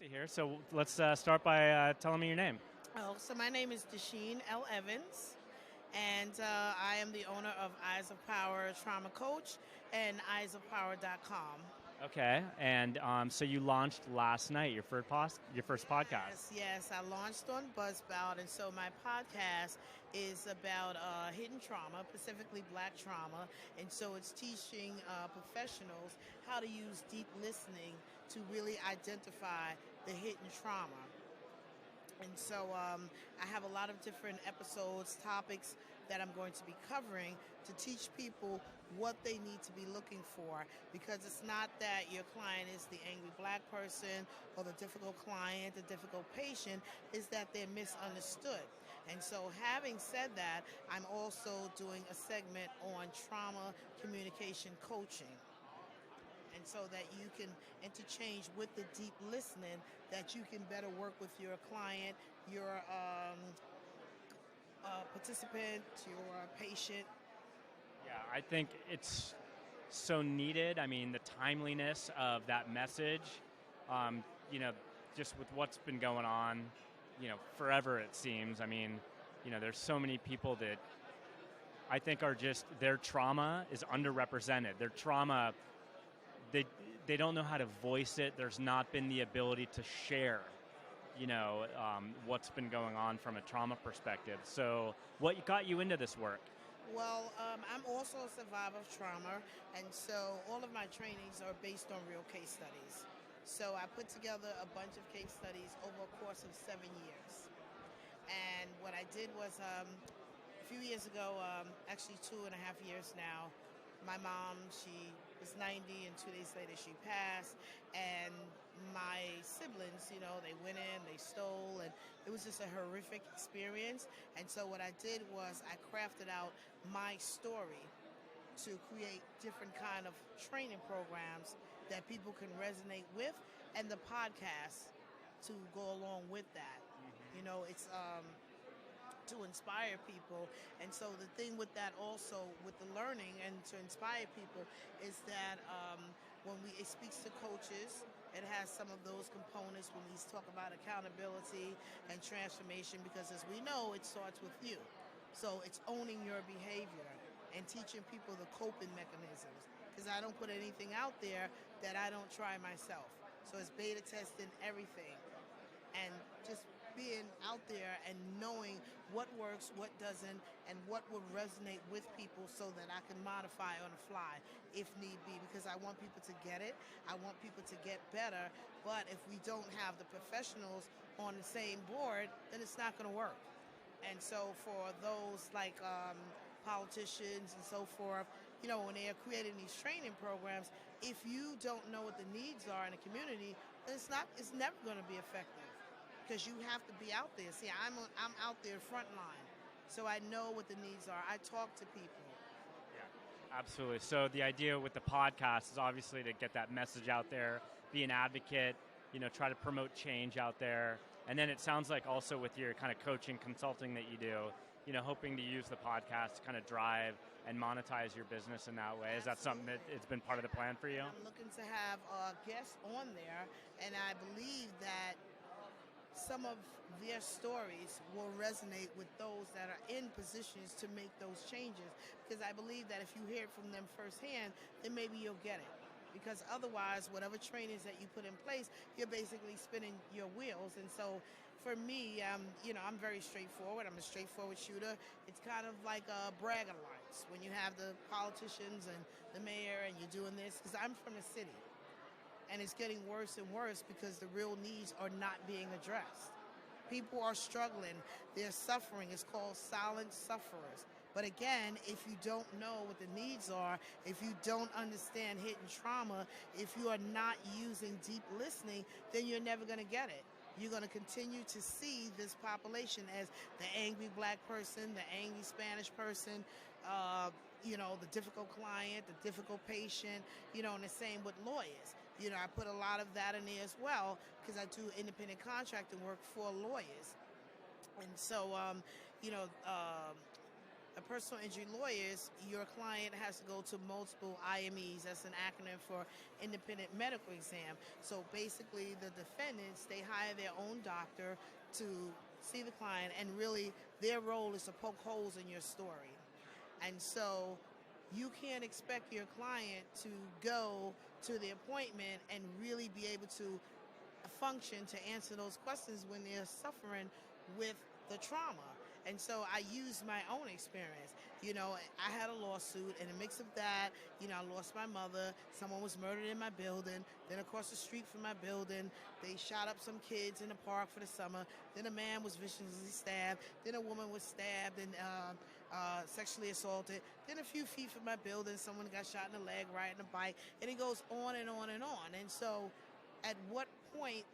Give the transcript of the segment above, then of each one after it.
Stacy here. So let's start by telling me your name. Oh, so my name is Dasheen L. Evans, and I am the owner of Eyes of Power Trauma Coach and EyesOfPower.com. Okay, and so you launched last night your first podcast. Yes, I launched on Buzzsprout, and so my podcast is about hidden trauma, specifically black trauma, and so it's teaching professionals how to use deep listening to really identify the hidden trauma. And so I have a lot of different episodes, topics that I'm going to be covering to teach people what they need to be looking for, because it's not that your client is the angry black person or the difficult client, the difficult patient, is that they're misunderstood. And so having said that, I'm also doing a segment on trauma communication coaching, and so that you can interchange with the deep listening, that you can better work with your client, your participant, your patient. Yeah, I think it's so needed. I mean, the timeliness of that message, um, you know, just with what's been going on, forever it seems. I mean, there's so many people that I think are just, their trauma is underrepresented. Their trauma, they they don't know how to voice it. There's not been the ability to share, what's been going on from a trauma perspective. So, what got you into this work? Well, I'm also a survivor of trauma, and so all of my trainings are based on real case studies. So I put together a bunch of case studies over a course of 7 years. And what I did was a few years ago, actually 2.5 years now, my mom, she was 90, and 2 days later she passed. And my siblings, they went in, they stole, and it was just a horrific experience. And so what I did was I crafted out my story to create different kind of training programs that people can resonate with, and the podcast to go along with that. It's to inspire people. And so the thing with that also, with the learning and to inspire people, is that when it speaks to coaches, it has some of those components when we talk about accountability and transformation, because as we know, it starts with you. So it's owning your behavior and teaching people the coping mechanisms, because I don't put anything out there that I don't try myself. So it's beta testing everything, and just being out there and knowing what works, what doesn't, and what would resonate with people, so that I can modify on the fly if need be, because I want people to get it. I want people to get better. But if we don't have the professionals on the same board, then it's not going to work. And so for those like politicians and so forth, when they are creating these training programs, if you don't know what the needs are in the community, then it's never going to be effective, because you have to be out there. See, I'm out there front line, so I know what the needs are. I talk to people. Yeah, absolutely. So the idea with the podcast is obviously to get that message out there, be an advocate, try to promote change out there. And then it sounds like also with your kind of coaching, consulting that you do, hoping to use the podcast to kind of drive and monetize your business in that way. Is that something that it's been part of the plan for you? I'm looking to have guests on there, and I believe that some of their stories will resonate with those that are in positions to make those changes, because I believe that if you hear it from them firsthand, then maybe you'll get it. Because otherwise, whatever trainings that you put in place, you're basically spinning your wheels. And so for me, I'm very straightforward. I'm a straightforward shooter. It's kind of like a bragging rights when you have the politicians and the mayor and you're doing this, because I'm from the city. And it's getting worse and worse because the real needs are not being addressed. People are struggling. They're suffering. It's called silent sufferers. But again, if you don't know what the needs are, if you don't understand hidden trauma, if you are not using deep listening, then you're never going to get it. You're going to continue to see this population as the angry black person, the angry Spanish person, the difficult client, the difficult patient, and the same with lawyers. I put a lot of that in there as well, because I do independent contracting work for lawyers. And so, A personal injury lawyers, your client has to go to multiple IMEs. That's an acronym for independent medical exam. So basically, the defendants, they hire their own doctor to see the client, and really their role is to poke holes in your story. And so you can't expect your client to go to the appointment and really be able to function to answer those questions when they're suffering with the trauma. And so I used my own experience. I had a lawsuit, and a mix of that, I lost my mother. Someone was murdered in my building. Then across the street from my building, they shot up some kids in the park for the summer. Then a man was viciously stabbed. Then a woman was stabbed and sexually assaulted. Then a few feet from my building, someone got shot in the leg riding a bike. And it goes on and on and on. And so at what point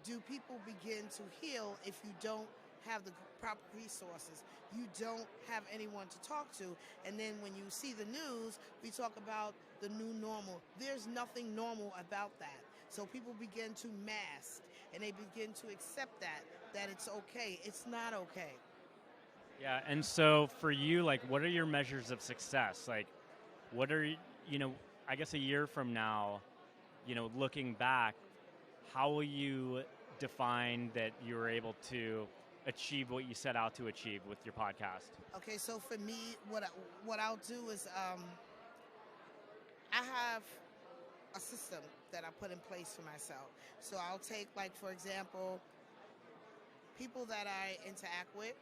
do people begin to heal if you don't have the proper resources? You don't have anyone to talk to. And then when you see the news, we talk about the new normal. There's nothing normal about that. So people begin to mask, and they begin to accept that it's okay. It's not okay. Yeah, and so for you, like, what are your measures of success? Like, what are, I guess a year from now, looking back, how will you define that you were able to achieve what you set out to achieve with your podcast? Okay, so for me, what I'll do is I have a system that I put in place for myself. So I'll take, like, for example, people that I interact with,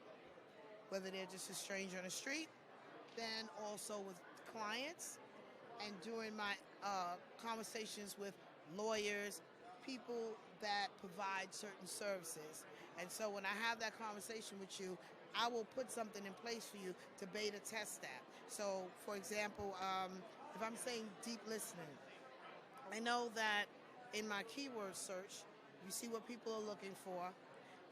whether they're just a stranger on the street, then also with clients, and during my conversations with lawyers, people that provide certain services. And so when I have that conversation with you, I will put something in place for you to beta test that. So, for example, if I'm saying deep listening, I know that in my keyword search, you see what people are looking for,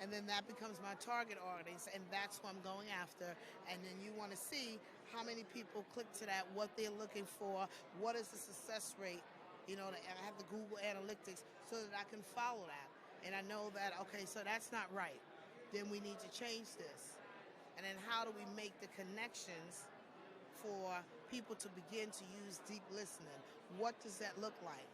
and then that becomes my target audience, and that's what I'm going after. And then you want to see how many people click to that, what they're looking for, what is the success rate. I have the Google Analytics so that I can follow that. And I know that, okay, so that's not right. Then we need to change this. And then how do we make the connections for people to begin to use deep listening? What does that look like?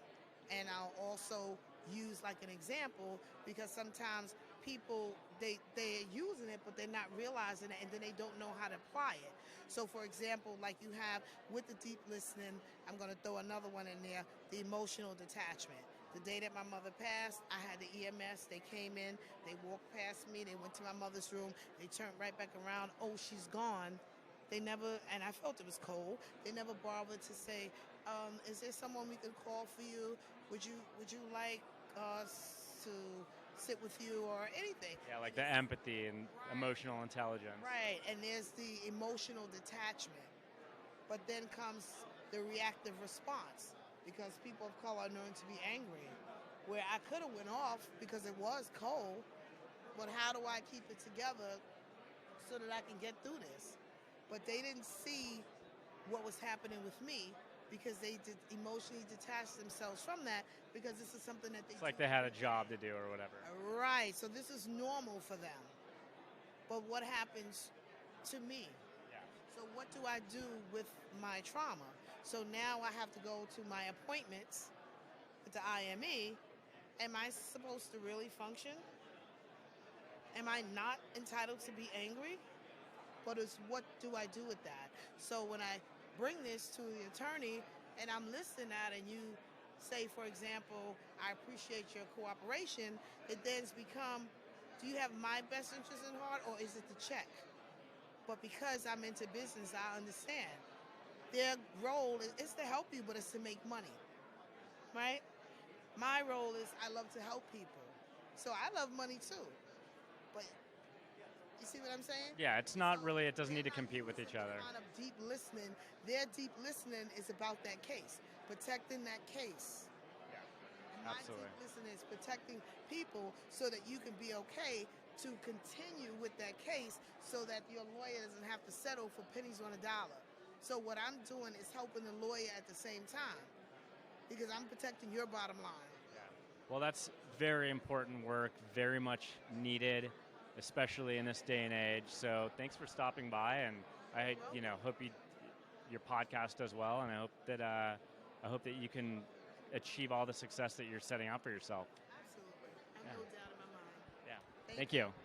And I'll also use like an example, because sometimes people, they're using it, but they're not realizing it, and then they don't know how to apply it. So for example, like you have with the deep listening, I'm going to throw another one in there, the emotional detachment. The day that my mother passed, I had the EMS. They came in, they walked past me, they went to my mother's room, they turned right back around. Oh, she's gone. They never, and I felt it was cold, they never bothered to say, is there someone we could call for you? Would you like us to sit with you or anything? Yeah, like the empathy and emotional intelligence. Right, and there's the emotional detachment. But then comes the reactive response, because people of color are known to be angry, where I could have went off because it was cold, but how do I keep it together so that I can get through this? But they didn't see what was happening with me, because they did emotionally detach themselves from that, because this is something that it's like they had a job to do or whatever. Right, so this is normal for them. But what happens to me? Yeah. So what do I do with my trauma? So now I have to go to my appointments with the IME. Am I supposed to really function? Am I not entitled to be angry? But it's what do I do with that? So when I bring this to the attorney and I'm listening at, and you say, for example, I appreciate your cooperation, it then become, do you have my best interest in heart, or is it the check? But because I'm into business, I understand. Their role is to help you, but it's to make money, right? My role is I love to help people. So I love money too. But you see what I'm saying? Yeah, it's not really, it doesn't need to compete with each other. Kind of deep listening. Their deep listening is about that case, protecting that case. Yeah, and my absolutely. deep listening is protecting people so that you can be okay to continue with that case, so that your lawyer doesn't have to settle for pennies on a dollar. So what I'm doing is helping the lawyer at the same time, because I'm protecting your bottom line. Yeah. Well, that's very important work, very much needed, especially in this day and age. So thanks for stopping by, and I hope your podcast does well, and I hope that you can achieve all the success that you're setting out for yourself. Absolutely. I have Yeah. no doubt in my mind. Yeah. Thank Thank you. you.